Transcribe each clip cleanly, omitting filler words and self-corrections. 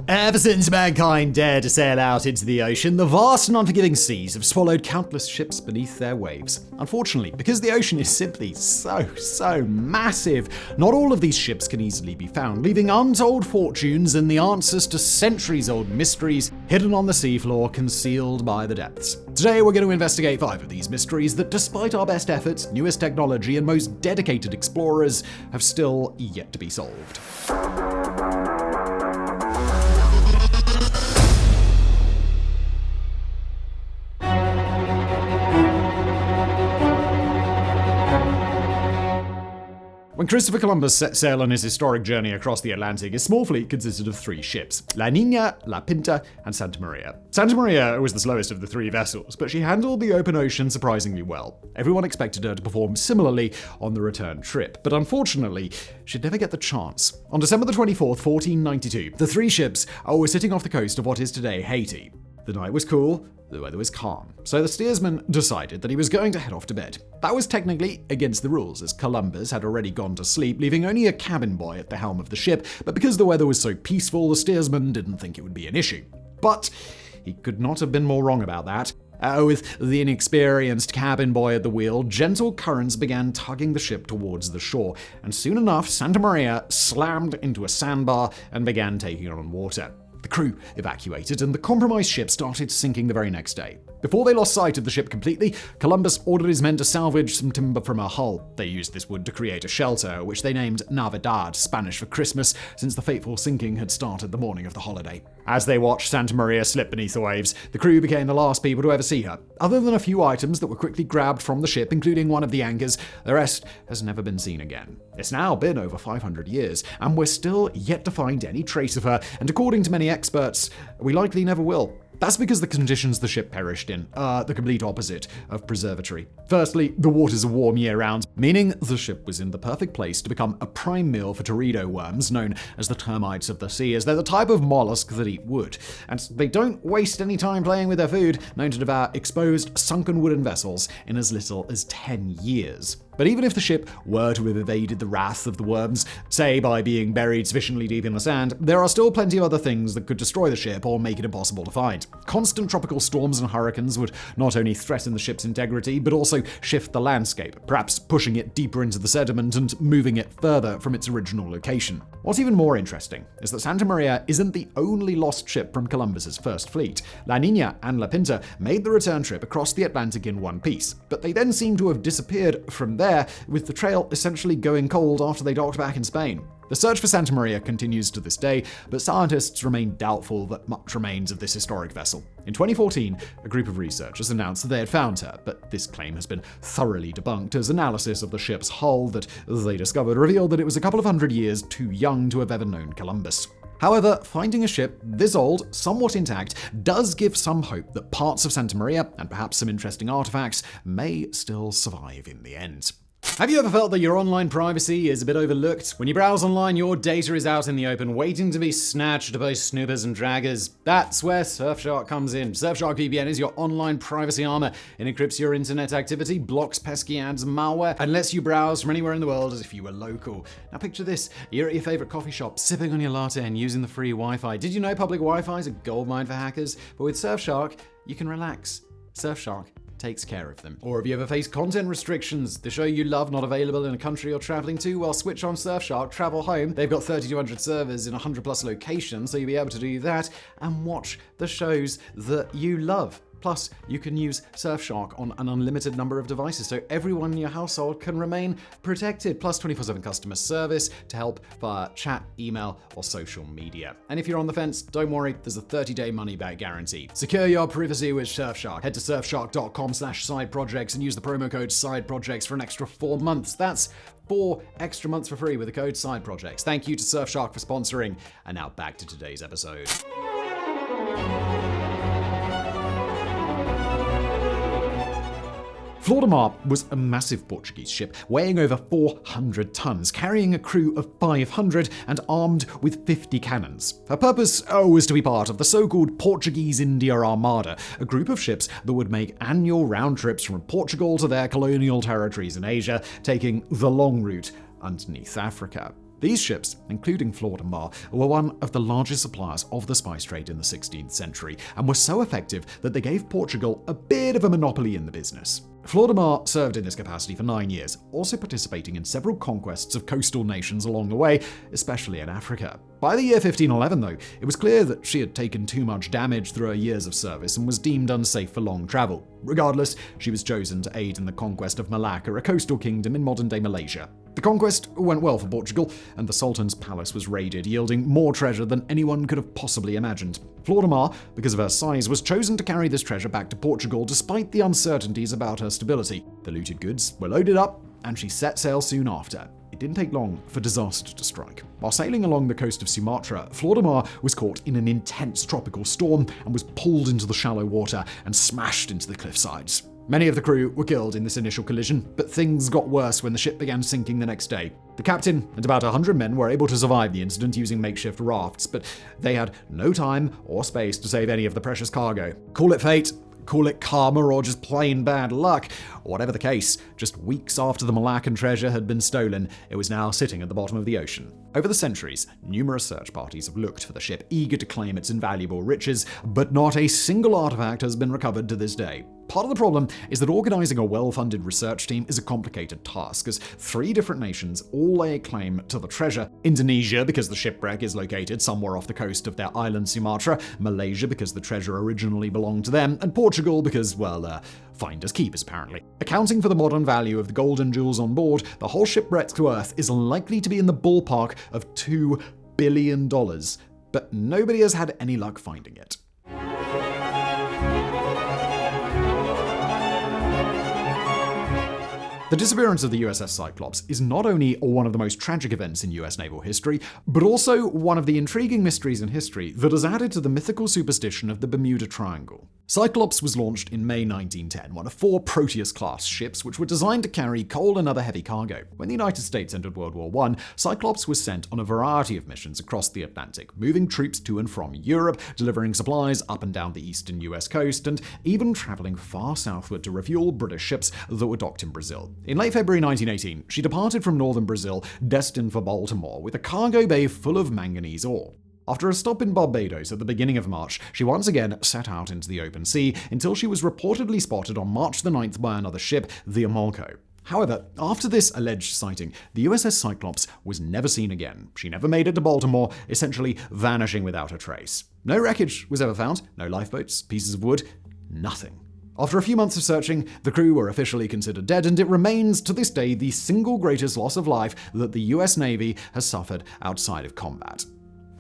Ever since mankind dared to sail out into the ocean, the vast and unforgiving seas have swallowed countless ships beneath their waves. Unfortunately, because the ocean is simply so massive, not all of these ships can easily be found, leaving untold fortunes and the answers to centuries-old mysteries hidden on the seafloor, concealed by the depths. Today, we're going to investigate 5 of these mysteries that, despite our best efforts, newest technology, and most dedicated explorers, have still yet to be solved. When Christopher Columbus set sail on his historic journey across the Atlantic, his small fleet consisted of 3 ships: La Niña, La Pinta, and Santa Maria. Santa Maria was the slowest of the 3 vessels, but she handled the open ocean surprisingly well. Everyone expected her to perform similarly on the return trip, but unfortunately, she'd never get the chance. On December the 24th, 1492, the 3 ships were sitting off the coast of what is today Haiti. The night was cool, the weather was calm, so the steersman decided that he was going to head off to bed. That was technically against the rules, as Columbus had already gone to sleep, leaving only a cabin boy at the helm of the ship, but because the weather was so peaceful, the steersman didn't think it would be an issue. But he could not have been more wrong about that. With the inexperienced cabin boy at the wheel, gentle currents began tugging the ship towards the shore, and soon enough, Santa Maria slammed into a sandbar and began taking on water. The crew evacuated, and the compromised ship started sinking the very next day. Before they lost sight of the ship completely, Columbus ordered his men to salvage some timber from her hull. They used this wood to create a shelter, which they named Navidad, Spanish for Christmas, since the fateful sinking had started the morning of the holiday. As they watched Santa Maria slip beneath the waves, the crew became the last people to ever see her. Other than a few items that were quickly grabbed from the ship, including one of the anchors, the rest has never been seen again. It's now been over 500 years, and we're still yet to find any trace of her, and according to many experts, we likely never will. That's because the conditions the ship perished in are the complete opposite of preservatory. Firstly, the waters are warm year-round, meaning the ship was in the perfect place to become a prime meal for teredo worms, known as the termites of the sea, as they're the type of mollusk that eat wood. And they don't waste any time playing with their food, known to devour exposed, sunken wooden vessels in as little as 10 years. But even if the ship were to have evaded the wrath of the worms, say by being buried sufficiently deep in the sand, there are still plenty of other things that could destroy the ship or make it impossible to find. Constant tropical storms and hurricanes would not only threaten the ship's integrity, but also shift the landscape, perhaps pushing it deeper into the sediment and moving it further from its original location. What's even more interesting is that Santa Maria isn't the only lost ship from Columbus's first fleet. La Niña and La Pinta made the return trip across the Atlantic in one piece, but they then seem to have disappeared from there, with the trail essentially going cold after they docked back in Spain. The search for Santa Maria continues to this day, but scientists remain doubtful that much remains of this historic vessel. In 2014, a group of researchers announced that they had found her, but this claim has been thoroughly debunked, as analysis of the ship's hull that they discovered revealed that it was a couple of hundred years too young to have ever known Columbus. However, finding a ship this old, somewhat intact, does give some hope that parts of Santa Maria, and perhaps some interesting artifacts, may still survive in the end. Have you ever felt that your online privacy is a bit overlooked? When you browse online, your data is out in the open, waiting to be snatched by snoopers and draggers. That's where Surfshark comes in. Surfshark VPN is your online privacy armor. It encrypts your internet activity, blocks pesky ads and malware, and lets you browse from anywhere in the world as if you were local. Now picture this, you're at your favorite coffee shop, sipping on your latte and using the free Wi-Fi. Did you know public Wi-Fi is a goldmine for hackers? But with Surfshark, you can relax. Surfshark takes care of them. Or have you ever faced content restrictions? The show you love not available in a country you're traveling to? Well, switch on Surfshark, travel home. They've got 3,200 servers in 100 plus locations, so you'll be able to do that and watch the shows that you love. Plus, you can use Surfshark on an unlimited number of devices, so everyone in your household can remain protected. Plus 24/7 customer service to help via chat, email, or social media. And if you're on the fence, don't worry, there's a 30-day money-back guarantee. Secure your privacy with Surfshark. Head to surfshark.com/sideprojects and use the promo code SIDEPROJECTS for an extra 4 months. That's 4 extra months for free with the code SIDEPROJECTS. Thank you to Surfshark for sponsoring. And now back to today's episode. Flor de Mar was a massive Portuguese ship weighing over 400 tons, carrying a crew of 500 and armed with 50 cannons. Her purpose was to be part of the so-called Portuguese India Armada, a group of ships that would make annual round trips from Portugal to their colonial territories in Asia, taking the long route underneath Africa. These ships, including Florida, were one of the largest suppliers of the spice trade in the 16th century and were so effective that they gave Portugal a bit of a monopoly in the business. Florida served in this capacity for 9 years, also participating in several conquests of coastal nations along the way, especially in Africa. By the year 1511, though, it was clear that she had taken too much damage through her years of service and was deemed unsafe for long travel. Regardless, she was chosen to aid in the conquest of Malacca, a coastal kingdom in modern-day Malaysia. The conquest went well for Portugal, and the Sultan's palace was raided, yielding more treasure than anyone could have possibly imagined. Florida, because of her size, was chosen to carry this treasure back to Portugal despite the uncertainties about her stability. The looted goods were loaded up, and she set sail soon after. It didn't take long for disaster to strike. While sailing along the coast of Sumatra, Florida was caught in an intense tropical storm and was pulled into the shallow water and smashed into the cliff sides. Many of the crew were killed in this initial collision, but things got worse when the ship began sinking the next day. The captain and about 100 men were able to survive the incident using makeshift rafts, but they had no time or space to save any of the precious cargo. Call it fate, call it karma, or just plain bad luck. Whatever the case, just weeks after the Malaccan treasure had been stolen, it was now sitting at the bottom of the ocean. Over the centuries, numerous search parties have looked for the ship, eager to claim its invaluable riches, but not a single artifact has been recovered to this day. Part of the problem is that organizing a well-funded research team is a complicated task, as 3 different nations all lay claim to the treasure. Indonesia, because the shipwreck is located somewhere off the coast of their island Sumatra, Malaysia, because the treasure originally belonged to them, and Portugal, because, well, finders keepers, apparently. Accounting for the modern value of the gold and jewels on board, the whole shipwreck's worth is likely to be in the ballpark of $2 billion, but nobody has had any luck finding it. The disappearance of the USS Cyclops is not only one of the most tragic events in US naval history, but also one of the intriguing mysteries in history that has added to the mythical superstition of the Bermuda Triangle. Cyclops was launched in May 1910, one of 4 Proteus-class ships which were designed to carry coal and other heavy cargo. When the United States entered World War I, Cyclops was sent on a variety of missions across the Atlantic, moving troops to and from Europe, delivering supplies up and down the eastern US coast, and even traveling far southward to refuel British ships that were docked in Brazil. In late February 1918, she departed from northern Brazil, destined for Baltimore, with a cargo bay full of manganese ore. After a stop in Barbados at the beginning of March, she once again set out into the open sea until she was reportedly spotted on March the 9th by another ship, the Amolco. However, after this alleged sighting, the USS Cyclops was never seen again. She never made it to Baltimore, essentially vanishing without a trace. No wreckage was ever found, no lifeboats, pieces of wood, nothing. After a few months of searching, the crew were officially considered dead, and it remains to this day the single greatest loss of life that the US Navy has suffered outside of combat.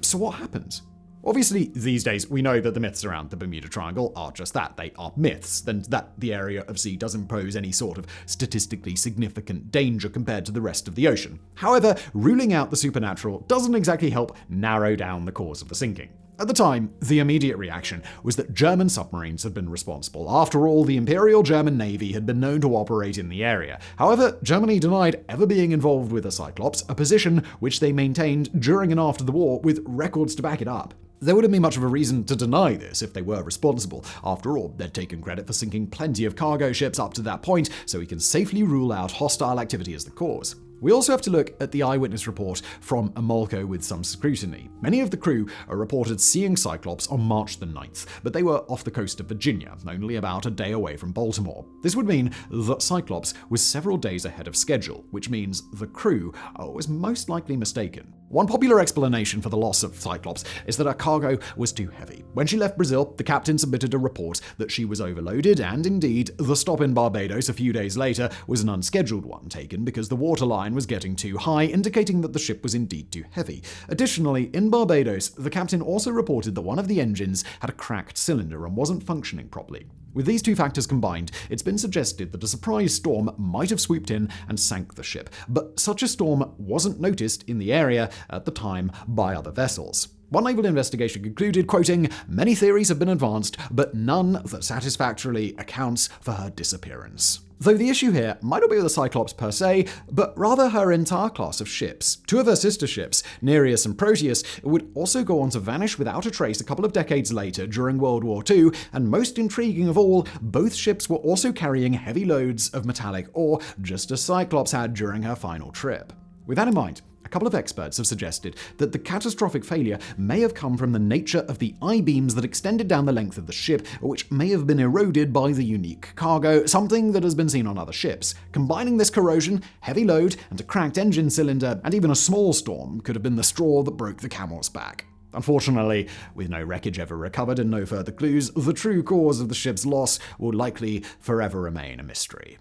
So what happened? Obviously, these days, we know that the myths around the Bermuda Triangle are just that. They are myths, and that the area of sea doesn't pose any sort of statistically significant danger compared to the rest of the ocean. However, ruling out the supernatural doesn't exactly help narrow down the cause of the sinking. At the time, the immediate reaction was that German submarines had been responsible. After all, the Imperial German Navy had been known to operate in the area. However, Germany denied ever being involved with the Cyclops, a position which they maintained during and after the war with records to back it up. There wouldn't be much of a reason to deny this if they were responsible. After all, they'd taken credit for sinking plenty of cargo ships up to that point, so we can safely rule out hostile activity as the cause. We also have to look at the eyewitness report from Amolco with some scrutiny. Many of the crew are reported seeing Cyclops on March the 9th, but they were off the coast of Virginia, only about a day away from Baltimore. This would mean that Cyclops was several days ahead of schedule, which means the crew was most likely mistaken. One popular explanation for the loss of Cyclops is that her cargo was too heavy. When she left Brazil, the captain submitted a report that she was overloaded, and indeed, the stop in Barbados a few days later was an unscheduled one, taken because the waterline was getting too high, indicating that the ship was indeed too heavy. Additionally, in Barbados, the captain also reported that one of the engines had a cracked cylinder and wasn't functioning properly. With these two factors combined, it's been suggested that a surprise storm might have swooped in and sank the ship, but such a storm wasn't noticed in the area at the time by other vessels. One naval investigation concluded, quoting, "Many theories have been advanced, but none that satisfactorily accounts for her disappearance." Though the issue here might not be with the Cyclops per se, but rather her entire class of ships. 2 of her sister ships, Nereus and Proteus, would also go on to vanish without a trace a couple of decades later during World War II, and most intriguing of all, both ships were also carrying heavy loads of metallic ore, just as Cyclops had during her final trip. With that in mind, A couple of experts have suggested that the catastrophic failure may have come from the nature of the I-beams that extended down the length of the ship, which may have been eroded by the unique cargo, something that has been seen on other ships. Combining this corrosion, heavy load, and a cracked engine cylinder, and even a small storm could have been the straw that broke the camel's back. Unfortunately, with no wreckage ever recovered and no further clues, the true cause of the ship's loss will likely forever remain a mystery.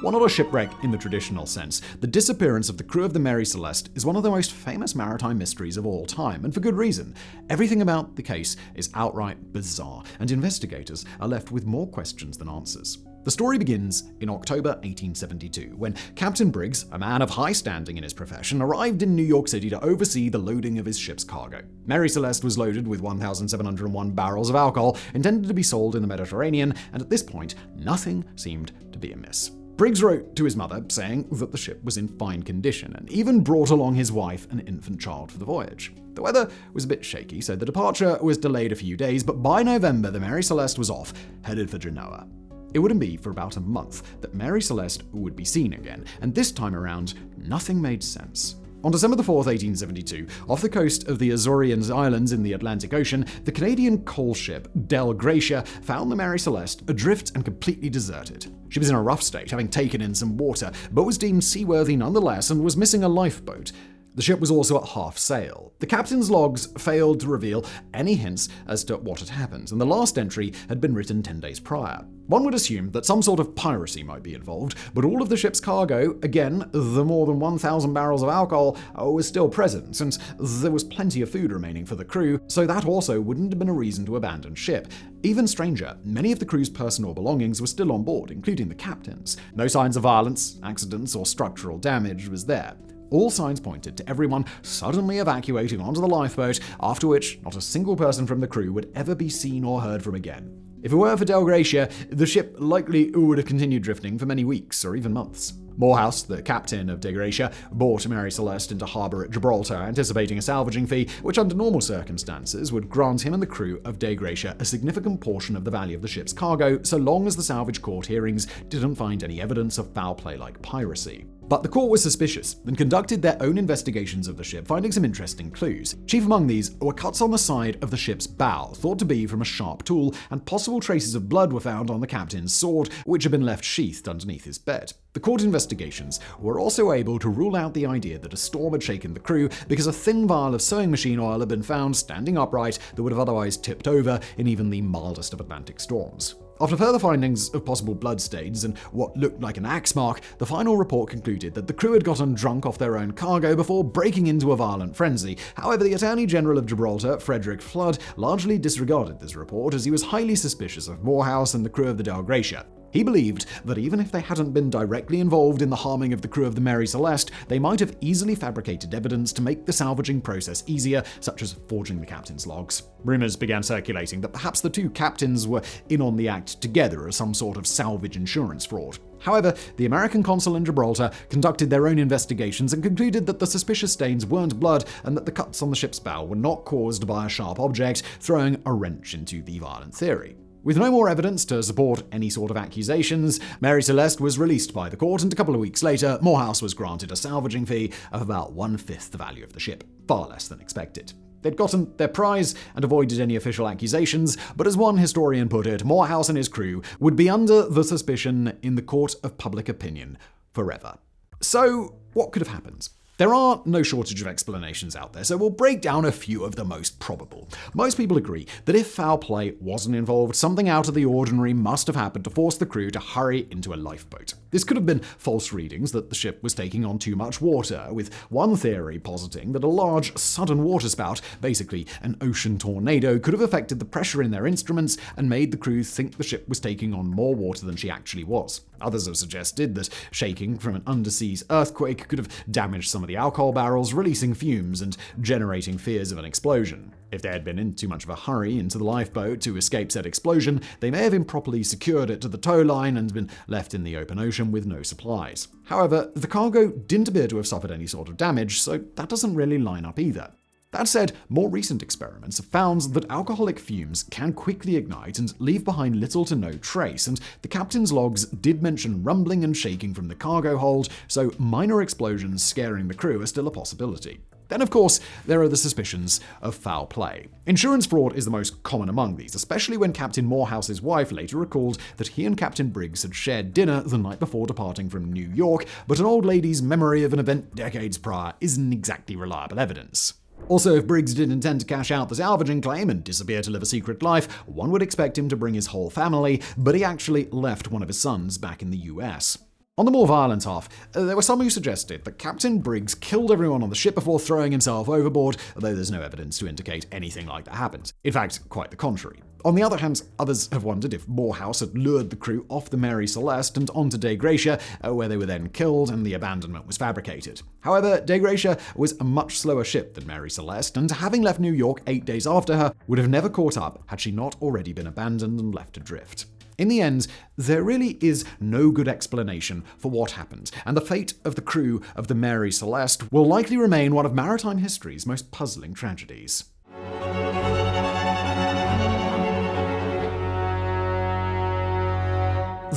While not a shipwreck in the traditional sense, the disappearance of the crew of the Mary Celeste is one of the most famous maritime mysteries of all time, and for good reason. Everything about the case is outright bizarre, and investigators are left with more questions than answers. The story begins in October 1872, when Captain Briggs, a man of high standing in his profession, arrived in New York City to oversee the loading of his ship's cargo. Mary Celeste was loaded with 1,701 barrels of alcohol intended to be sold in the Mediterranean, and at this point, nothing seemed to be amiss. Briggs wrote to his mother, saying that the ship was in fine condition, and even brought along his wife and infant child for the voyage. The weather was a bit shaky, so the departure was delayed a few days, but by November, the Mary Celeste was off, headed for Genoa. It wouldn't be for about a month that Mary Celeste would be seen again, and this time around, nothing made sense. On December 4, 1872, off the coast of the Azores Islands in the Atlantic Ocean, the Canadian coal ship Dei Gratia found the Mary Celeste adrift and completely deserted. She was in a rough state, having taken in some water, but was deemed seaworthy nonetheless and was missing a lifeboat. The ship was also at half sail. The captain's logs failed to reveal any hints as to what had happened, and the last entry had been written 10 days prior. One would assume that some sort of piracy might be involved, but all of the ship's cargo, again, the more than 1,000 barrels of alcohol, was still present, since there was plenty of food remaining for the crew, so that also wouldn't have been a reason to abandon ship. Even stranger, many of the crew's personal belongings were still on board, including the captain's. No signs of violence, accidents, or structural damage was there. All signs pointed to everyone suddenly evacuating onto the lifeboat, after which not a single person from the crew would ever be seen or heard from again. If it were for Dei Gratia, the ship likely would have continued drifting for many weeks or even months. Morehouse, the captain of Dei Gratia, brought Mary Celeste into harbour at Gibraltar, anticipating a salvaging fee, which under normal circumstances would grant him and the crew of Dei Gratia a significant portion of the value of the ship's cargo, so long as the salvage court hearings didn't find any evidence of foul play like piracy. But the court was suspicious and conducted their own investigations of the ship, finding some interesting clues. Chief among these were cuts on the side of the ship's bow, thought to be from a sharp tool, and possible traces of blood were found on the captain's sword, which had been left sheathed underneath his bed. The court investigations were also able to rule out the idea that a storm had shaken the crew because a thin vial of sewing machine oil had been found standing upright that would have otherwise tipped over in even the mildest of Atlantic storms. After further findings of possible bloodstains and what looked like an axe mark, the final report concluded that the crew had gotten drunk off their own cargo before breaking into a violent frenzy. However, the Attorney General of Gibraltar, Frederick Flood, largely disregarded this report as he was highly suspicious of Morehouse and the crew of the Dei Gratia. He believed that even if they hadn't been directly involved in the harming of the crew of the Mary Celeste, they might have easily fabricated evidence to make the salvaging process easier, such as forging the captain's logs. Rumors began circulating that perhaps the two captains were in on the act together as some sort of salvage insurance fraud. However, the American consul in Gibraltar conducted their own investigations and concluded that the suspicious stains weren't blood and that the cuts on the ship's bow were not caused by a sharp object, throwing a wrench into the violent theory. With no more evidence to support any sort of accusations, Mary Celeste was released by the court, and a couple of weeks later, Morehouse was granted a salvaging fee of about 1/5 the value of the ship, far less than expected. They'd gotten their prize and avoided any official accusations, but as one historian put it, Morehouse and his crew would be under the suspicion in the court of public opinion forever. So, what could have happened? There are no shortage of explanations out there, so we'll break down a few of the most probable. Most people agree that if foul play wasn't involved, something out of the ordinary must have happened to force the crew to hurry into a lifeboat. This could have been false readings that the ship was taking on too much water, with one theory positing that a large, sudden waterspout, basically an ocean tornado, could have affected the pressure in their instruments and made the crew think the ship was taking on more water than she actually was. Others have suggested that shaking from an underseas earthquake could have damaged some of the alcohol barrels, releasing fumes and generating fears of an explosion. If they had been in too much of a hurry into the lifeboat to escape said explosion, they may have improperly secured it to the tow line and been left in the open ocean with no supplies. However, the cargo didn't appear to have suffered any sort of damage, so that doesn't really line up either. That said, more recent experiments have found that alcoholic fumes can quickly ignite and leave behind little to no trace, and the captain's logs did mention rumbling and shaking from the cargo hold, so minor explosions scaring the crew are still a possibility. Then, of course, there are the suspicions of foul play. Insurance fraud is the most common among these, especially when Captain Morehouse's wife later recalled that he and Captain Briggs had shared dinner the night before departing from New York, but an old lady's memory of an event decades prior isn't exactly reliable evidence. Also, if Briggs did intend to cash out the salvaging claim and disappear to live a secret life, one would expect him to bring his whole family, but he actually left one of his sons back in the US. On the more violent half, there were some who suggested that Captain Briggs killed everyone on the ship before throwing himself overboard, although there's no evidence to indicate anything like that happened. In fact, quite the contrary. On the other hand, others have wondered if Morehouse had lured the crew off the Mary Celeste and onto De Gracia, where they were then killed and the abandonment was fabricated. However, De Gracia was a much slower ship than Mary Celeste, and having left New York 8 days after her, would have never caught up had she not already been abandoned and left adrift. In the end, there really is no good explanation for what happened, and the fate of the crew of the Mary Celeste will likely remain one of maritime history's most puzzling tragedies.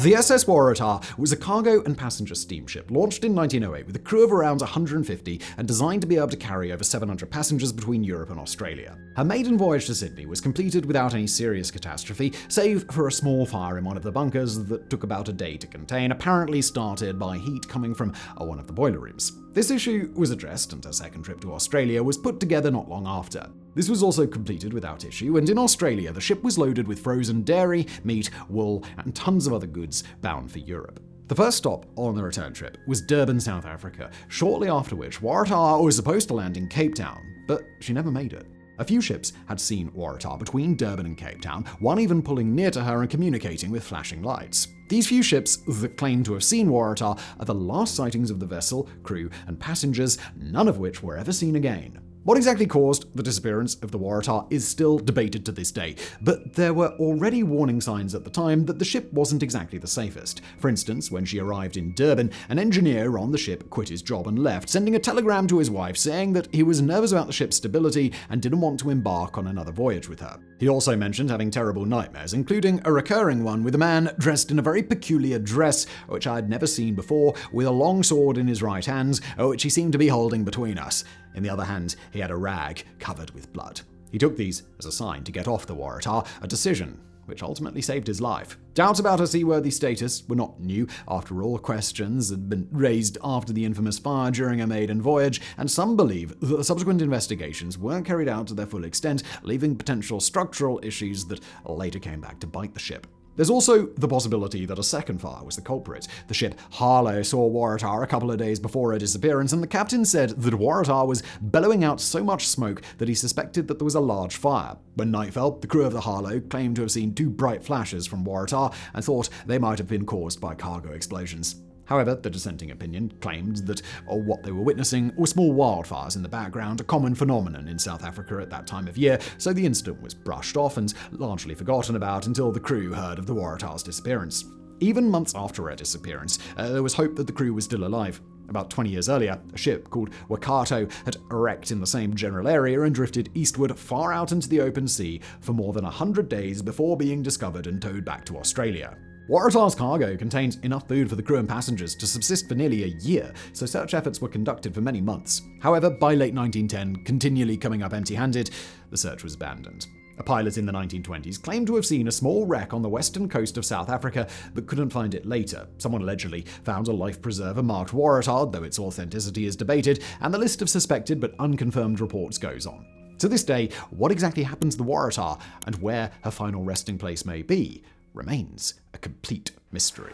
The SS Waratah was a cargo and passenger steamship launched in 1908 with a crew of around 150 and designed to be able to carry over 700 passengers between Europe and Australia. Her maiden voyage to Sydney was completed without any serious catastrophe, save for a small fire in one of the bunkers that took about a day to contain, apparently started by heat coming from one of the boiler rooms. This issue was addressed, and her second trip to Australia was put together not long after. This was also completed without issue, and in Australia the ship was loaded with frozen dairy, meat, wool, and tons of other goods bound for Europe. The first stop on the return trip was Durban, South Africa, shortly after which Waratah was supposed to land in Cape Town, but she never made it. A few ships had seen Waratah between Durban and Cape Town, one even pulling near to her and communicating with flashing lights. These few ships that claim to have seen Waratah are the last sightings of the vessel, crew, and passengers, none of which were ever seen again. What exactly caused the disappearance of the Waratah is still debated to this day, but there were already warning signs at the time that the ship wasn't exactly the safest. For instance, when she arrived in Durban, an engineer on the ship quit his job and left, sending a telegram to his wife saying that he was nervous about the ship's stability and didn't want to embark on another voyage with her. He also mentioned having terrible nightmares, including a recurring one with a man dressed in a very peculiar dress, which I had never seen before, with a long sword in his right hand, which he seemed to be holding between us. In the other hand, he had a rag covered with blood. He took these as a sign to get off the Waratah, a decision which ultimately saved his life. Doubts about her seaworthy status were not new. After all, questions had been raised after the infamous fire during her maiden voyage, and some believe that the subsequent investigations weren't carried out to their full extent, leaving potential structural issues that later came back to bite the ship. There's also the possibility that a second fire was the culprit. The ship Harlow saw Waratah a couple of days before her disappearance, and the captain said that Waratah was bellowing out so much smoke that he suspected that there was a large fire. When night fell, the crew of the Harlow claimed to have seen 2 bright flashes from Waratah and thought they might have been caused by cargo explosions. However, the dissenting opinion claimed that what they were witnessing were small wildfires in the background, a common phenomenon in South Africa at that time of year, so the incident was brushed off and largely forgotten about until the crew heard of the Waratah's disappearance. Even months after her disappearance, there was hope that the crew was still alive. About 20 years earlier, a ship called Waikato had wrecked in the same general area and drifted eastward far out into the open sea for more than 100 days before being discovered and towed back to Australia. Waratah's cargo contained enough food for the crew and passengers to subsist for nearly a year, so search efforts were conducted for many months. However, by late 1910, continually coming up empty-handed, the search was abandoned. A pilot in the 1920s claimed to have seen a small wreck on the western coast of South Africa, but couldn't find it later. Someone allegedly found a life preserver marked Waratah, though its authenticity is debated, and the list of suspected but unconfirmed reports goes on. To this day, what exactly happened to the Waratah and where her final resting place may be remains a complete mystery.